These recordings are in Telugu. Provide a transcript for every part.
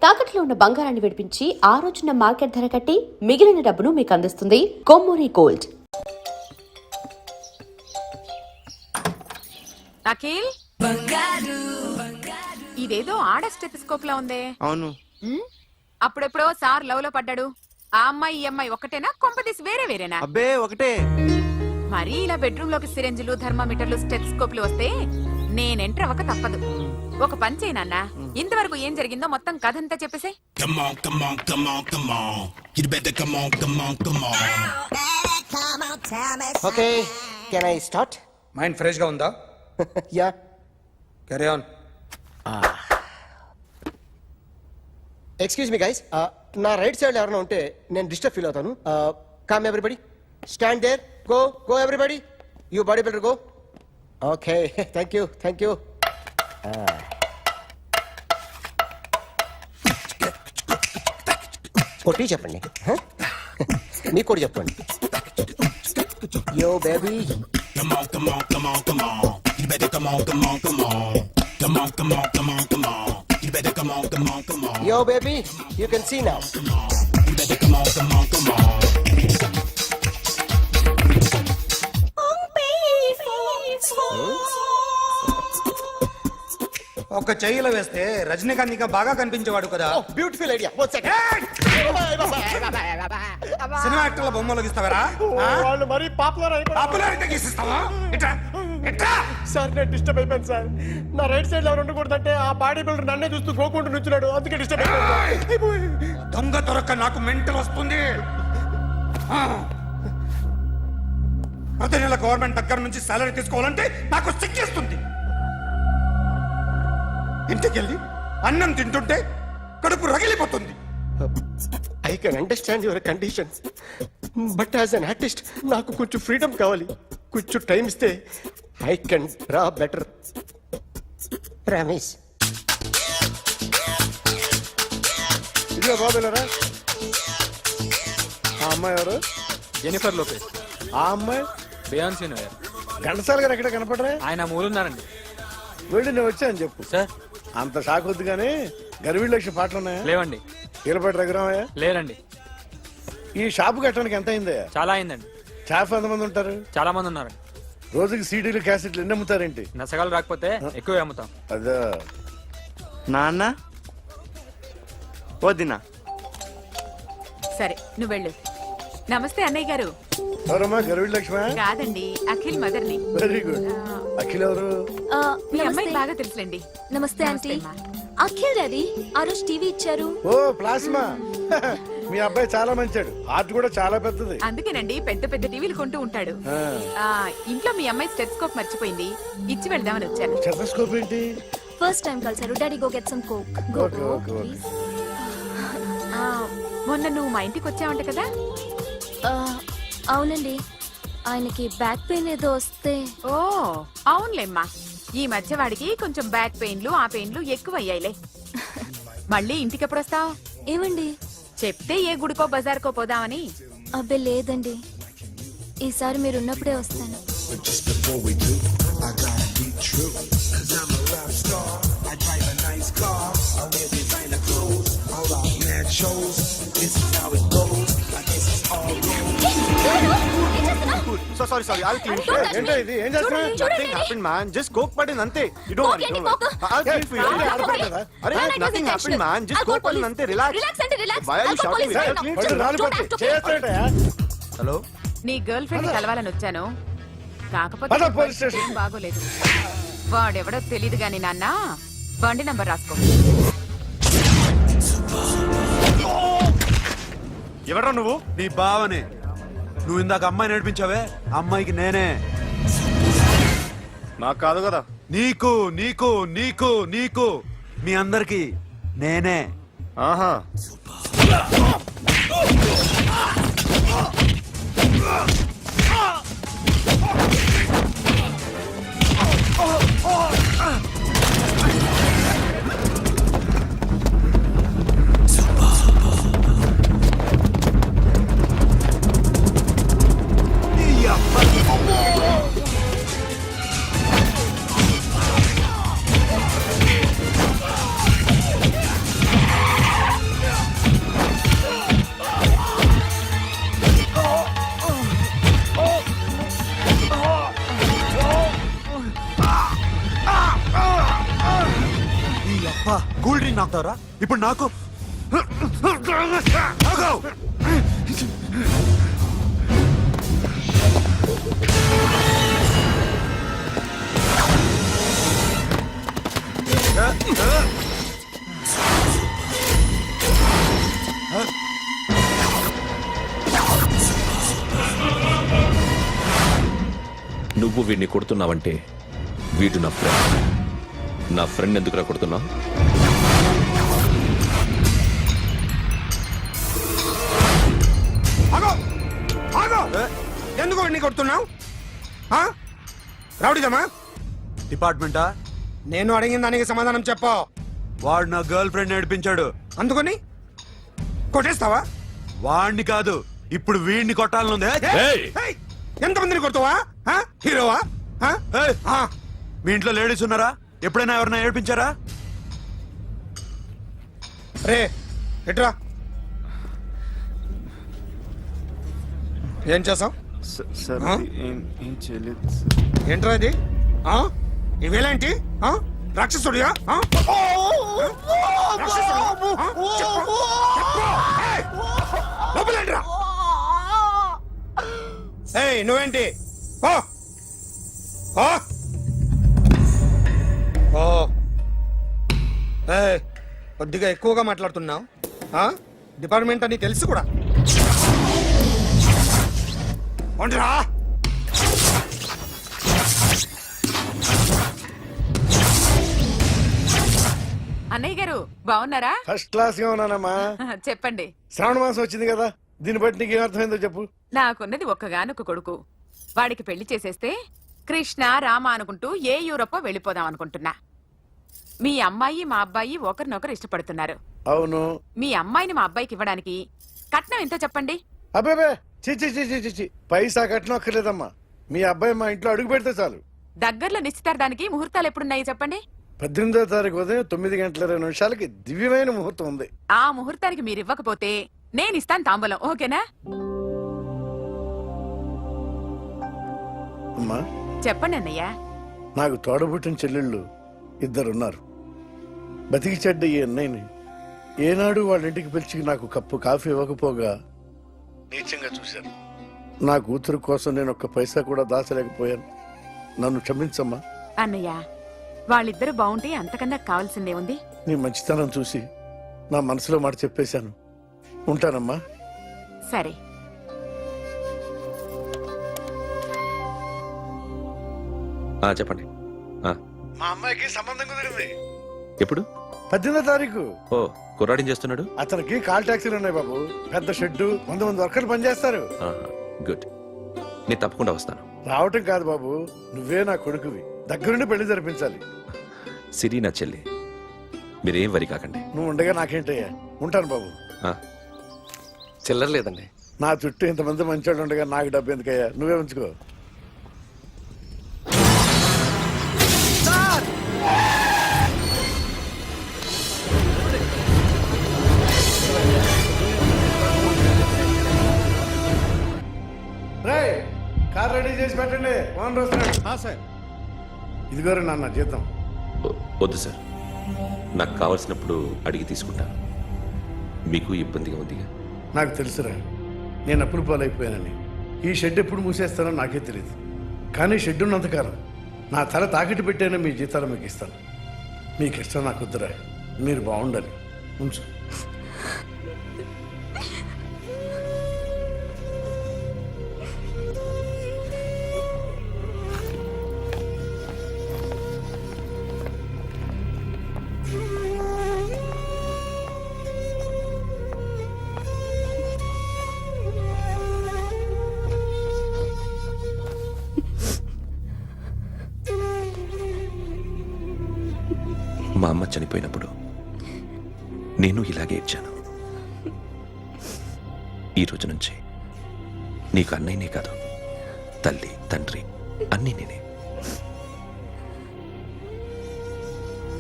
తాకట్లో ఉన్న బంగారాన్ని విడిపించి ఆ రోజున మార్కెట్ ధర కట్టి మిగిలిన డబ్బును మీకు అందిస్తుంది కొమ్మూరి గోల్డ్. అఖిల్, ఇదేదో ఆడ స్టెథోస్కోప్ లా ఉందే. అవును. అప్పుడెప్పుడో సార్ లవ్ లో పడ్డాడు. ఆ అమ్మాయి ఈ అమ్మాయి ఒకటేనా, కొంపదీసి వేరే వేరేనా? అబ్బే ఒకటే. మరి ఇలా బెడ్రూమ్ లోకి సిరెంజులు, థర్మామీటర్లు, స్టెథోస్కోప్లు వస్తే నేను ఎంటర్ అవ్వక తప్పదు. ఒక పని చేయి నాన్న, ఇంతవరకు ఏం జరిగిందో మొత్తం కథ అంతా చెప్పేసే. Okay, can I start? Mind fresh గా ఉందా? Yeah, carry on. Excuse me guys, నా రైట్ సైడ్ ఎవరైనా ఉంటే నేను డిస్టర్బ్ ఫీల్ అవుతాను. Come everybody, stand there, go go everybody, you body builder go. Okay, thank you thank you. కొట్టి చెప్పండి, మీకు కూడా చెప్పండి. Yo baby, Come on, come on, come on, come on. You better come on, come on, come on. Come on, come on, come on, come on. You better come on, come on, come on. yo baby, you can see now. You better come on, come on, come on. ఒక చెయ్యిలో వేస్తే రజనీకాంత్ ఇంకా బాగా కనిపించేవాడు కదా. Oh, beautiful idea. One second. సినిమా యాక్టర్ల బొమ్మలు గీస్తావరా? వాళ్ళు మరి పాపులర్ అయిపోయారు. పాపులారిటీ గీసిస్తావా? ఇట్రా ఇట్రా. సార్ నేను డిస్టర్బ్ అయిపోయాను సార్. నా రైట్ సైడ్ లో ఎవరు ఉండకూడదంటే ఆ బాడీ బిల్డర్ నన్నే చూస్తూ గోకుంటూ నుంచున్నాడు, అందుకే డిస్టర్బ్ అయిపోయాను. దొంగ దొరక్క నాకు మెంటల్ వస్తుంది. ప్రతి నెల గవర్నమెంట్ దగ్గర నుంచి సాలరీ తీసుకోవాలంటే నాకు సిగ్గేస్తుంది. ఇంటికెళ్ళి అన్నం తింటుంటే కడుపు రగిలిపోతుంది. I can understand your conditions, but as an artist నాకు కొంచెం ఫ్రీడమ్ కావాలి. కొంచెం టైం ఇస్తే I can draw better. Promise. ఇదిగో బాబులరా, ఆ అమ్మాయి ఎవరు? Jennifer Lopez. ఆ అమ్మాయి బియాన్సీ నోయర్. ఘంటసాల గారు ఎక్కడ కనపడరా? ఆయన మూలున్నారండి. వెళ్ళి నేను వచ్చాను చెప్పు. సార్ అంత షాక్ వద్దు కానీ గర్వీళ్ళ లక్ష పాటలు ఉన్నాయా? లేవండి. కీలపాటి రఘురామయ్య లేరండి. ఈ షాపు కట్టడానికి ఎంత అయిందయ్యా? చాలా అయిందండి. షాప్ ఎంతమంది ఉంటారు? చాలా మంది ఉన్నారండి. రోజుకి సీడీలు క్యాసెట్లు ఎన్ని అమ్ముతారేంటి? నసగాలు రాకపోతే ఎక్కువ అమ్ముతాం. అదే. నాన్న వదినా. సరే నువ్వు వెళ్ళు. నమస్తే అన్నయ్య గారు. ఎవరమ్మా? గర్వీళ్ళ లక్ష్మ? కాదండి, అఖిల్ మదర్ని. Very good. అఖిల్ ఎవరు? మీ అమ్మాయి బాగా తెలుసులేండి. నమస్తే ఆంటీ. అమ్మా. అఖిల్ డాడీ ఆ రోజు టీవీ ఇచ్చారు. ఓ ప్లాస్మా. మీ అబ్బాయి చాలా మంచాడు, ఆర్ట్ కూడా చాలా పెద్దది. అందుకేనండి పెద్ద పెద్ద టీవీలు కొంటూ ఉంటాడు. ఇంట్లో మీ అమ్మాయి స్టెథోస్కోప్ మర్చిపోయింది, ఇచ్చి వెళ్దామని వచ్చాను. స్టెథోస్కోప్ ఏంటి? ఫస్ట్ టైం కలిసారు. Daddy go get some coke. Okay okay okay. మొన్న నువ్వు మా ఇంటికి వచ్చావంట కదా? అవునండి, ఆయనకి బ్యాక్ పెయిన్ ఏదో వస్తే. ఓ అవునులేమ్మా, ఈ మధ్య వాడికి కొంచెం బ్యాక్ పెయిన్లు ఆ పెయిన్లు ఎక్కువ అయ్యాయిలే. మళ్ళీ ఇంటికి ఎప్పుడు వస్తావు? ఏమండి చెప్తే ఏ గుడికో బజార్కో పోదామని. అబ్బే లేదండి, ఈసారి మీరు ఉన్నప్పుడే వస్తాను. Sorry, I'll clean it. ఏంటో ఇది? ఏం చేస్తున్నా? Nothing happened, man. Just coke పడింది అంతే. You don't worry. I'll clean for you. అరే nothing happened, man. Just coke పడింది అంతే. Relax. Why are you shouting? I'll clean for you. Hello, నీ గర్ల్ ఫ్రెండ్ కలవాలని వచ్చాను, కాకపోతే పద పోలీస్ స్టేషన్. ఏం బాగోలేదు. వాడెవడో తెలీదు గాని నాన్న, బండి నంబర్ రాసుకో. ఎవరా నువ్వు? నీ బావనే. నువ్వు ఇందాక అమ్మాయి నడిపించావే, అమ్మాయికి నేనే. నాకు కాదు కదా. నీకు నీకు నీకు నీకు మీ అందరికి నేనే. ఆహా. మాట్లాడతావరా ఇప్పుడు నాకు ఆగు! నువ్వు వీడిని కొడుతున్నావంటే వీడు నా ఫ్రెండ్. నా ఫ్రెండ్ ఎందుకురా కొడుతున్నావు? ఆగో ఆగో ఎందుకు వాడిని కొడుతున్నావు రౌడీజమా? డిపార్ట్మెంటా? నేను అడిగిన దానికి సమాధానం చెప్పు. వాడు నా గర్ల్ ఫ్రెండ్ నేర్పించాడు. అందుకని కొట్టేస్తావా? వాడిని కాదు, ఇప్పుడు వీడిని కొట్టాలనుంది. ఏయ్! ఏయ్, ఎంతమందిని కొడతావా? హీరోవా? ఏయ్! మీ ఇంట్లో లేడీస్ ఉన్నారా? ఎప్పుడైనా ఎవరైనా ఏడిపించారా? రే ఎట్రా ఏం చేసావు? ఆ? ఏంట్రా ఇది? ఇవేలాంటి రాక్షసుడియా? రాక్షసుడు? చెప్పు. ఏయ్, లోపలేంట్రా? ఏయ్ నువ్వేంటి? ఓ ఓ ఓ ఏయ్, కొద్దిగా ఎక్కువగా మాట్లాడుతున్నావు. డిపార్ట్మెంట్ అని తెలుసు కూడా. ఒంటరా అన్నయ్య గారు బాగున్నారా? ఫస్ట్ క్లాస్ గా ఉన్నానమ్మా. చెప్పండి. శ్రావణ మాసం వచ్చింది కదా, దీన్ని బట్టి నీకు ఏమర్థమైందో చెప్పు. నాకున్నది ఒక్కగానొక్క కొడుకు. వాడికి పెళ్లి చేసేస్తే కృష్ణ రామ అనుకుంటూ ఏ యూరోపో వెళ్ళిపోదాం అనుకుంటున్నా. మీ అమ్మాయి మా అబ్బాయి ఒకరినొకరు ఇష్టపడుతున్నారు. అవును. మీ అమ్మాయిని మా అబ్బాయికి ఇవ్వడానికి కట్నం ఎంత చెప్పండి? అబ్బే చిచి చిచి చిచి పైసా కట్నం అక్కర్లేదమ్మా. మీ అబ్బాయి మా ఇంట్లో అడుగు పెడితే చాలు. దగ్గరలో నిశ్చితార్థానికి ముహూర్తాలు ఎప్పుడున్నాయి చెప్పండి? 18వ తారీఖు ఉదయం 9:20 దివ్యమైన ముహూర్తం ఉంది. ఆ ముహూర్తానికి మీరు ఇవ్వకపోతే నేను ఇస్తాను తాంబూలం. ఓకేనా? అమ్మా చెప్పండి అన్నయ్య. నాకు తోడబుట్టిన చెల్లెళ్ళు ఇద్దరున్నారు. బతికి చెడ్డ ఈ అన్నయ్యని ఏనాడు వాళ్ళ ఇంటికి పిలిచి నాకు కప్పు కాఫీ ఇవ్వకపోగా నీచంగా చూశాను. నా కూతురు కోసం నేను ఒక్క పైసా కూడా దాచలేకపోయాను. నన్ను క్షమించమ్మా. అన్నయ్య వాళ్ళిద్దరు బాగుంటే అంతకన్నా కావాల్సిందే ఉంది. నీ మంచితనం చూసి నా మనసులో మాట చెప్పేశాను. ఉంటానమ్మా. సరే. చెప్పండి. మా అమ్మాయికి సంబంధం కుదిరింది. ఎప్పుడు? 18వ తారీఖు. ఓ, కుర్రాడిని చేస్తున్నాడు. అతనికి కాల్ టాక్సీలు ఉన్నాయి బాబు. పెద్ద షెడ్డు, 100 మంది వర్కర్లు పనిచేస్తారు. గుడ్. నేను తప్పకుండా వస్తాను. రావటం కాదు బాబు, నువ్వే నా కొడుకువి. దగ్గరుండి పెళ్లి జరిపించాలి. సిరి నా చెల్లి, మీరేం వరి కాకండి. నువ్వు ఉండగా నాకేంటయ్యా. ఉంటాను బాబు. చిల్లర లేదండి. నా చుట్టూ ఇంతమంది మంచోళ్ళు ఉండగా నాకు డబ్బు ఎందుకయ్యా, నువ్వే ఉంచుకో. రేయ్, కార్ రెడీ చేసి పెట్టండి. ఓనర్ వస్తున్నాడు. సార్ ఇదిగోరు నాన్న జీతం. వద్దు సార్, నాకు కావలసినప్పుడు అడిగి తీసుకుంటాను. మీకు ఇబ్బందిగా ఉందిగా? నాకు తెలుసురా, నేను అప్పులు పాలైపోయానని. ఈ షెడ్ ఎప్పుడు మూసేస్తానో నాకే తెలియదు. కానీ షెడ్ ఉన్నంతకాలం నా తల తాకట్టు పెట్టానో మీ జీతాలు మీకు ఇస్తాను. మీకు ఇష్టం నాకు వద్దురా, మీరు బాగుండాలి. ఉంచు. మా అమ్మ చనిపోయినప్పుడు నేను ఇలాగే ఇచ్చాను. ఈ రోజు నుంచి నీకు అన్నయ్యనే కాదు, తల్లి తండ్రి అన్నీ నేనే.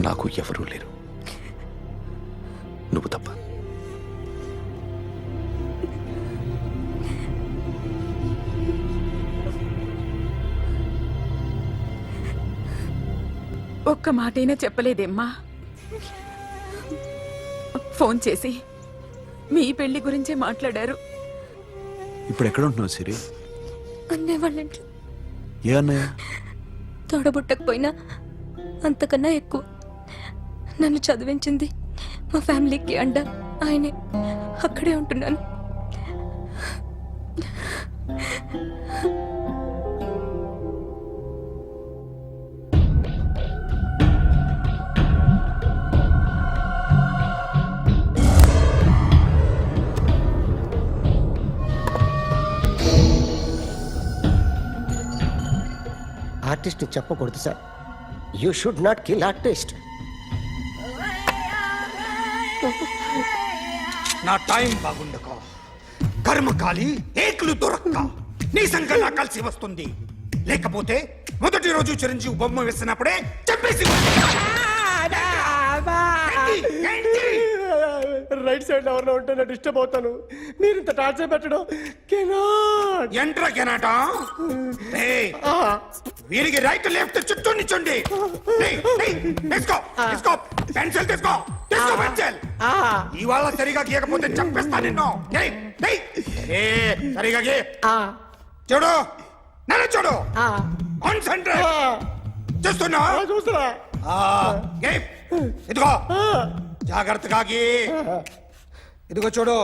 నాకు ఎవరూ లేరు, నువ్వు తప్ప. ఒక్క మాటైనా చెప్పలేదేమ్మా? ఫోన్ చేసి మీ పెళ్లి గురించే మాట్లాడారు. ఇప్పుడు ఎక్కడ ఉంటున్నావు సిరి? అన్నయ్య వాళ్ళ ఇంట్లో. ఏ అన్నయ్య? తోడబుట్టకపోయినా అంతకన్నా ఎక్కువ నన్ను చదివించింది మా ఫ్యామిలీకి అండ ఆయనే. అక్కడే ఉంటున్నాను. ఆర్టిస్ట్ చెప్పకూడదు sir. You should not kill artist. నా టైం బాగుండక కర్మకాలి ఏకులు దొరక్క నీ సంఘం నా కలిసి వస్తుంది. లేకపోతే మొదటి రోజు చిరంజీవి బొమ్మ వేసినప్పుడే చెప్పేసి రైట్ సైడ్ ఎవరిలో ఉంటే నేను డిస్టర్బ్ అవుతాను. మీరు ఇంత టార్చర్ పెట్టడం ఎంట్రా కెనాట. వీరికి రైట్ లెఫ్ట్ చుట్టూ నిచ్చండి. తీసుకో తీసుకో పెన్సిల్ తీసుకో తీసుకో పెన్సిల్. ఇవాళ సరిగా గీయకపోతే చంపేస్తా నిన్ను. సరిగా గీ. చూడు నన్ను చూడు. కాన్సంట్రేట్ చూస్తున్నా చూస్తున్నా. ఇదిగో జాగ్రత్తగా గీ. ఇదిగో చూడు.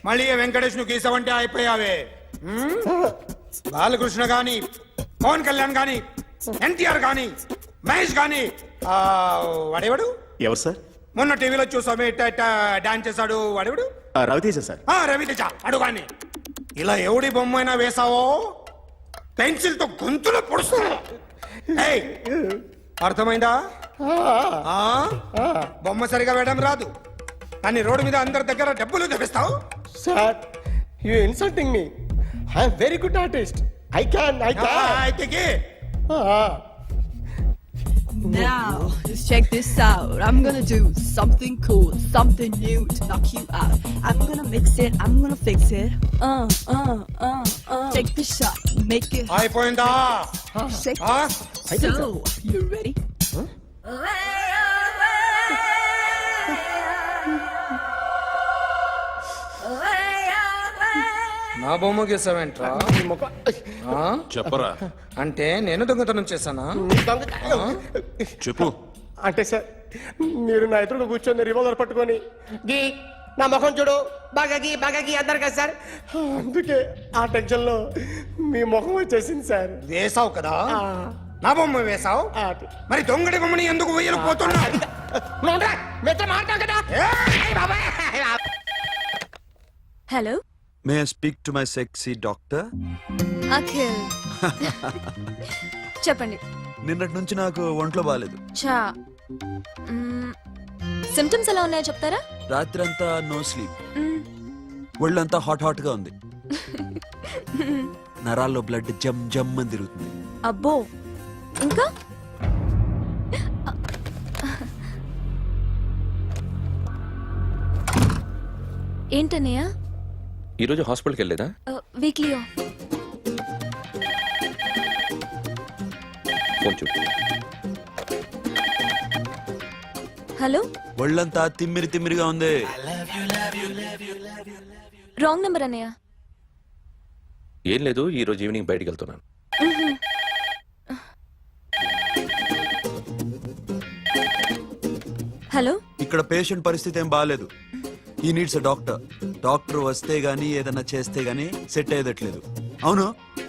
మళ్ళీ వెంకటేష్ ను గీసావంటే అయిపోయావే. బాలకృష్ణ గాని పవన్ కళ్యాణ్ గాని ఎన్టీఆర్ గాని మహేష్ గాని వాడేవాడు ఎవరు సార్? మొన్న టీవీలో చూసామే డాన్స్ చేశాడు వాడేవాడు? రవితేజ సార్. రవితేజ అడుగాని. ఇలా ఎవడి బొమ్మ అయినా వేసావో పెన్సిల్ తో గొంతులో పొడుస్తా. అర్థమైందా? బొమ్మ సరిగా వేయడం రాదు కానీ రోడ్డు మీద అందరి దగ్గర డబ్బులు తెప్పిస్తావు. Sir you insulting me. I'm very good artist. I can అయితే Now, just check this out. I'm gonna do something cool, something new to knock you out. I'm gonna mix it, I'm gonna fix it. Take the shot, make it hot. అయిపోయిందా? Shake it. So, you ready? నా బొమ్మ గీసావేంట్రా? చెప్పరా. అంటే నేను దొంగతనం చేశానా? చెప్పు. అంటే సార్ మీరు నా ఎదురుగా కూర్చొని రివాల్వర్ పట్టుకొని గీ నా ముఖం చూడు బాగా గీ అన్నారు కదా సార్. అందుకే ఆ టెన్షన్ లో మీ ముఖం వచ్చేసింది సార్. వేసావు కదా నా బొమ్మ వేసావు. మరి దొంగడి బొమ్మని ఎందుకు వేయలు పోతున్నా? Hello, may I speak to my sexy doctor? Akhil. చెప్పండి. నిన్నటి నుంచి నాకు ఒంట్లో బాగాలేదు. చా సిమ్టమ్స్ ఎలా ఉన్నాయో చెప్తారా? రాత్రంతా నో స్లీప్. ఒళ్ళంతా హాట్ గా ఉంది. నరాల్లో బ్లడ్ జమ్ జమ్ అని తిరుగుతుంది. అబ్బో, ఇంకా? ఏంటన్నయ్య? ఈరోజు హాస్పిటల్కి వెళ్ళేదా? Weekly off. ఫోన్ చూడు. హలో, ఒళ్ళంతా తిమ్మిరిగా ఉంది. రాంగ్ నెంబర్ అన్నయ్య. ఏం లేదు, ఈరోజు ఈవినింగ్ బయటికి వెళ్తున్నాను. హలో, ఇక్కడ పేషెంట్ పరిస్థితి ఏం బాగాలేదు. ఈ నీడ్స్ డాక్టర్. డాక్టర్ వస్తే గానీ ఏదన్నా చేస్తే గానీ సెట్ అయ్యేదట్లేదు. అవును,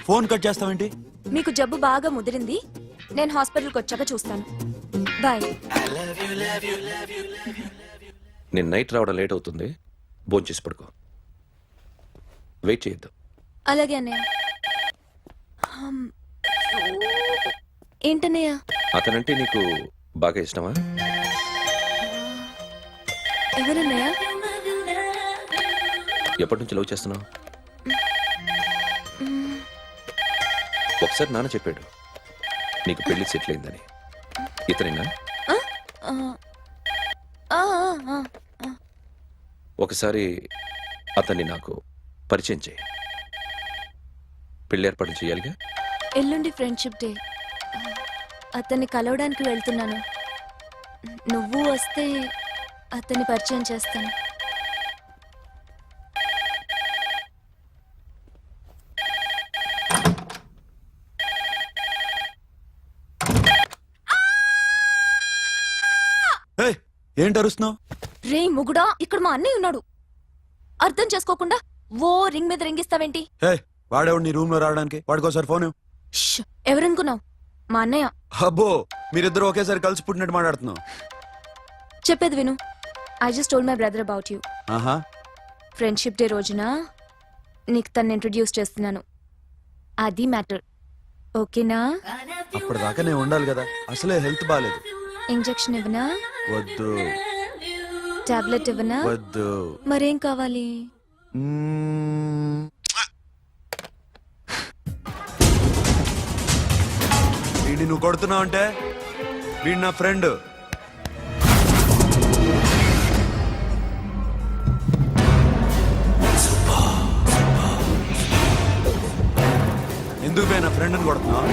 ఫోన్ కట్ చేస్తావేంటి? మీకు జబ్బు బాగా ముదిరింది. నేను హాస్పిటల్కి వచ్చాక చూస్తాను. బాయ్. నేను నైట్ రావడం లేట్ అవుతుంది, భోంచేసి పడుకో. వెయిట్ చేయొద్దు. అలాగే అన్నయ్య. ఏంటన్నయ్య? అతనంటే నీకు బాగా ఇష్టమా? ఎవరన్నయ్య? ఎప్పటి నుంచి లవ్ చేస్తున్నావు? ఒకసారి నాన్న చెప్పాడు నీకు పెళ్లి సెటిల్ అయిందని. ఇతనేనా? ఒకసారి అతన్ని నాకు పరిచయం చేయి. పెళ్లి ఏర్పాటు చేయాలిగా. ఎల్లుండి ఫ్రెండ్షిప్ డే. అతన్ని కలవడానికి వెళ్తున్నాను. నువ్వు వస్తే అతన్ని పరిచయం చేస్తాను. ఏయ్, ఏంటి అరుస్తున్నావు? రే ముగుడా, ఇక్కడ మా అన్నయ్య ఉన్నాడు. అర్థం చేసుకోకుండా ఓ రింగ్ మీద రింగిస్తావేంటి? వాడేవాడు నీ రూమ్ లో రావడానికి? వాడికోసారి ఫోన్ ఇవ్వు. ష్, ఎవరనుకున్నావు? మా అన్నయ్య. అబ్బో, మీరిద్దరు ఒకేసారి కలిసి పుట్టినట్టు మాట్లాడుతున్నావు. చెప్పేది విను. I just told my brother about you. ఆహా, ఫ్రెండ్షిప్ డే రోజున నీకు తను ఇంట్రడ్యూస్ చేస్తున్నాను. అది మ్యాటర్. ఓకేనా? అప్పటిదాకా నేను ఉండాలి కదా, అసలే హెల్త్ బాగాలేదు. ఇంజెక్షన్ ఇవ్వనా? వద్దు. టాబ్లెట్ ఇవ్వనా? వద్దు. మరేం కావాలి? వీడిని నువ్వు కొడుతున్నావు అంటే వీడు నా ఫ్రెండ్. ఎందుకు పోయి నా ఫ్రెండ్ని కొడుతున్నావు?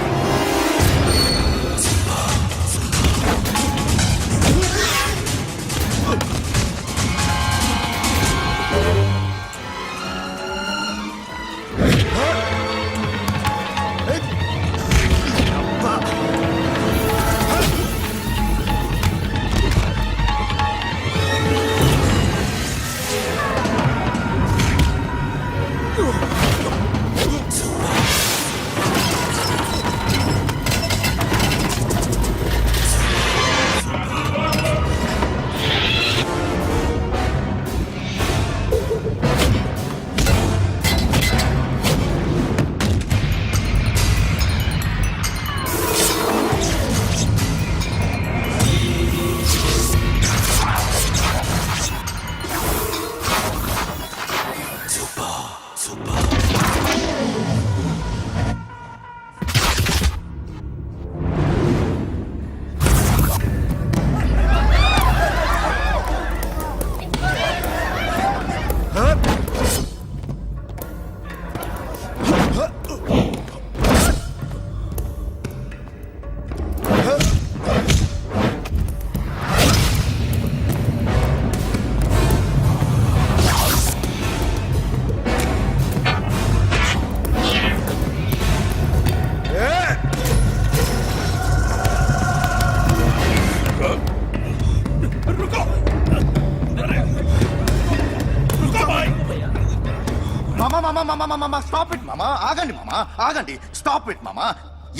స్టాప్ ఇట్ మామా, ఆగండి మామా, ఆగండి. స్టాప్ ఇట్ మామా.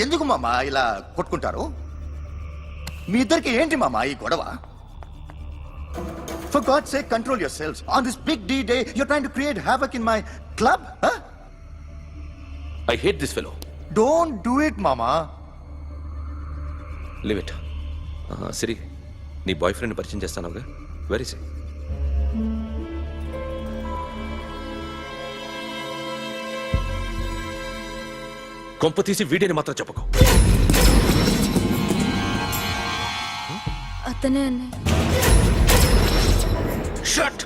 ఎందుకు మామా ఇలా కొట్టుకుంటారు? మీ ఇద్దరికి ఏంటి మామా ఈ గొడవ? For God's sake, control yourselves. On this big D day, you're trying to create havoc in my club? Huh? I hate this fellow. Don't do it, mama. Leave it. సిరి, నీ బాయ్ ఫ్రెండ్ పరిచయం చేస్తానుగా. వెరీ సే. కొంప తీసి వీడిని మాత్రం చెప్పకు. అతనే అన్నయ్య. షట్.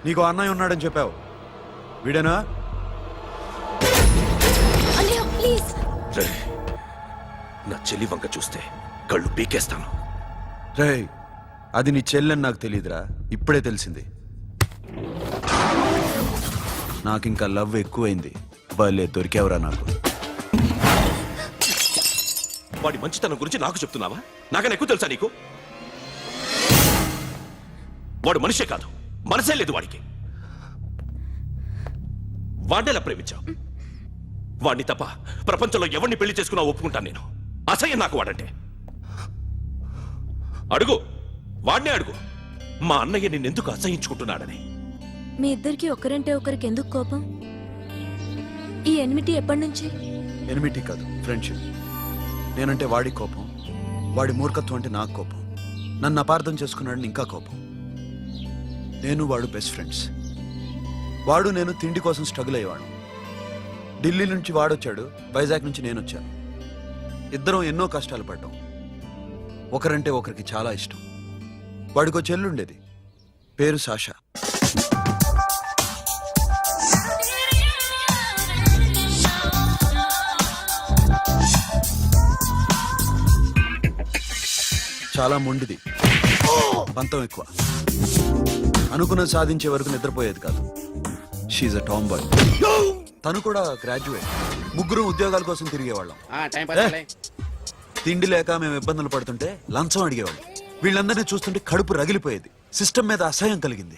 నీకు అన్నయ్య ఉన్నాడని చెప్పావు, వీడేనా? అన్నయ్య ప్లీజ్. రేయ్, నా చెల్లి వంక చూస్తే కళ్ళు పీకేస్తాను. రేయ్, అది నీ చెల్లెని నాకు తెలియదురా, ఇప్పుడే తెలిసింది. నాకింకా లవ్ ఎక్కువైంది. భలే దొరికావురా నాకు. వాడి మంచితనం గురించి నాకు చెప్తున్నావా? నాకన్నా ఎక్కువ తెలుసా నీకు? వాడు మనిషే కాదు, మనసే లేదు వాడికి. వాడినేలా ప్రేమించావు? వాడిని తప్ప ప్రపంచంలో ఎవరిని పెళ్లి చేసుకున్నా ఒప్పుకుంటాను నేను. అసహ్యం నాకు వాడంటే. అడుగు, వాడినే అడుగు, మా అన్నయ్య నిన్నెందుకు అసహించుకుంటున్నాడని. మీ ఇద్దరికి ఒకరంటే ఒకరికి ఎందుకు కోపం? ఈ ఎనిమిటీ ఎప్పటి నుంచి? ఎనిమిటీ కాదు, ఫ్రెండ్షిప్. నేనంటే వాడి కోపం, వాడి మూర్ఖత్వం అంటే నాకు కోపం. నన్ను అపార్థం చేసుకున్నాడని ఇంకా కోపం. నేను వాడు బెస్ట్ ఫ్రెండ్స్. వాడు నేను తిండి కోసం స్ట్రగుల్ అయ్యేవాడు. ఢిల్లీ నుంచి వాడొచ్చాడు, వైజాగ్ నుంచి నేను వచ్చాను. ఇద్దరం ఎన్నో కష్టాలు పడ్డాం. ఒకరంటే ఒకరికి చాలా ఇష్టం. వాడికో చెల్లుండేది, పేరు సాషా. చాలా మొండిది. పంతం ఎక్కువ. అనుకున్నది సాధించే వరకు నిద్రపోయేది కాదు. She a tomboy. తను కూడా గ్రాడ్యుయేట్. ముగ్గురు ఉద్యోగాల కోసం తిరిగేవాళ్ళం. తిండి లేక మేము ఇబ్బందులు పడుతుంటే లంచం అడిగేవాళ్ళం. వీళ్ళందరినీ చూస్తుంటే కడుపు రగిలిపోయేది. సిస్టమ్ మీద అసహ్యం కలిగింది.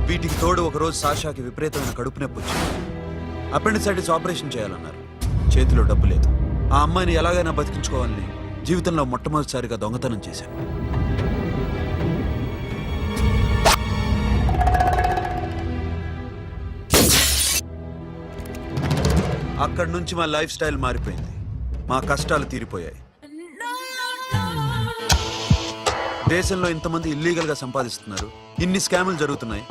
వీటికి తోడు ఒకరోజు సాషాకి విపరీతమైన కడుపు నొప్పి వచ్చింది. అపెండిసైటిస్ ఆపరేషన్ చేయాలన్నారు. చేతిలో డబ్బు లేదు. ఆ అమ్మాయిని ఎలాగైనా బతికించుకోవాలని జీవితంలో మొట్టమొదటిసారిగా దొంగతనం చేశాను. అక్కడి నుంచి మా లైఫ్ స్టైల్ మారిపోయింది. మా కష్టాలు తీరిపోయాయి. దేశంలో ఇంతమంది ఇల్లీగల్ గా సంపాదిస్తున్నారు, ఇన్ని స్కాములు జరుగుతున్నాయి.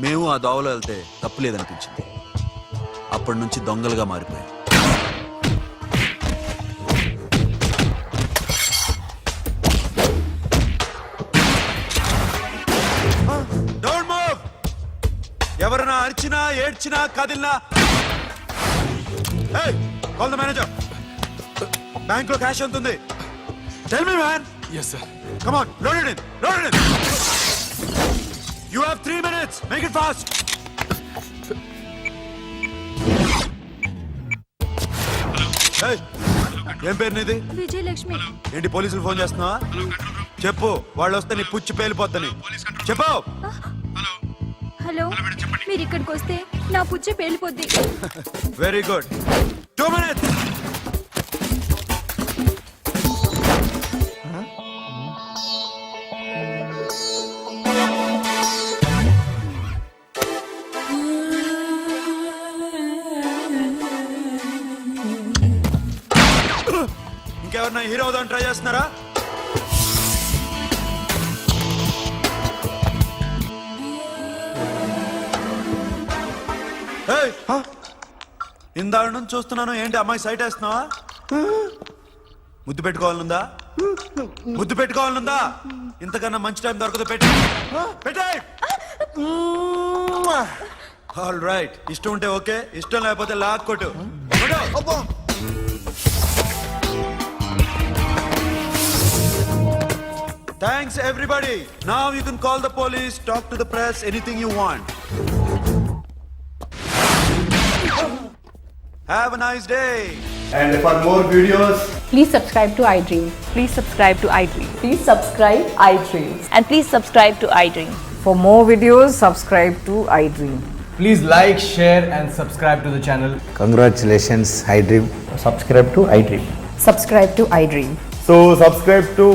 మేము ఆ దోవలో వెళ్తే తప్పులేదనిపించింది. అప్పటి నుంచి దొంగలుగా మారిపోయాం. ఎవరైనా అరిచినా ఏడ్చినా కదిలినా కాల్ ద మేనేజర్. బ్యాంక్ లో క్యాష్ ఎంత ఉంది? Tell me man. Yes, sir. Come on, load it in. Load it in. You have 3 minutes. Make it fast. Hey, ఏం పేరు నీది? విజయలక్ష్మి. ఏంటి పోలీసులు ఫోన్ చేస్తున్నావా? చెప్పు, వాళ్ళు వస్తే నీ పుచ్చి పేలిపోద్దని చెప్పు. హలో, మీరు ఇక్కడికి వస్తే నా పుచ్చి పేలిపోద్ది. Very good. 2 minutes. ఇంకెవరన్నా హీరో అవుదాం ట్రై చేస్తున్నారా? ఇందాక నుంచి చూస్తున్నాను. ఏంటి అమ్మాయి సైట్ వేస్తున్నావా? ముద్దు పెట్టుకోవాలనుందా? ముద్దు పెట్టుకోవాలనుందా? ఇంతకన్నా మంచి టైం దొరకదు. పెట్టే. All right. ఇష్టం ఉంటే ఓకే, ఇష్టం లేకపోతే లాక్కొట్టు. Thanks everybody. Now you can call the police, talk to the press, anything you want. Have a nice day. And for more videos, Please subscribe to iDream. Please subscribe to iDream. Please subscribe iDream. And please subscribe to iDream. For more videos, subscribe to iDream. please like, share and subscribe to the channel. Congratulations, iDream. Subscribe to iDream. Subscribe to iDream. So subscribe to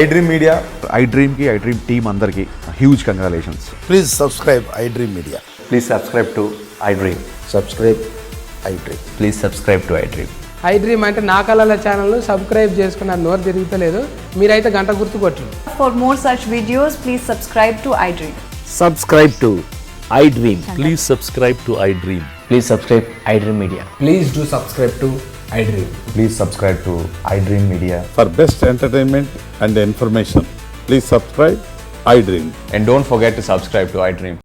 iDream Media. iDream ki iDream team andarki huge congratulations. Please subscribe iDream media. Please subscribe to iDream. Subscribe iDream. Please subscribe to iDream. iDream అంటే నా కళల ఛానల్ సబ్స్క్రైబ్ చేసుకున్న నోరు తిరుగుతలేదు. మీరైతే గంట గుర్తు కొట్టండి. For more such videos, please subscribe to iDream. Subscribe to iDream. Please subscribe to iDream. Please subscribe iDream Media. Please do subscribe to iDream. Please subscribe to iDream Media. For best entertainment and information please subscribe iDream. And don't forget to subscribe to iDream.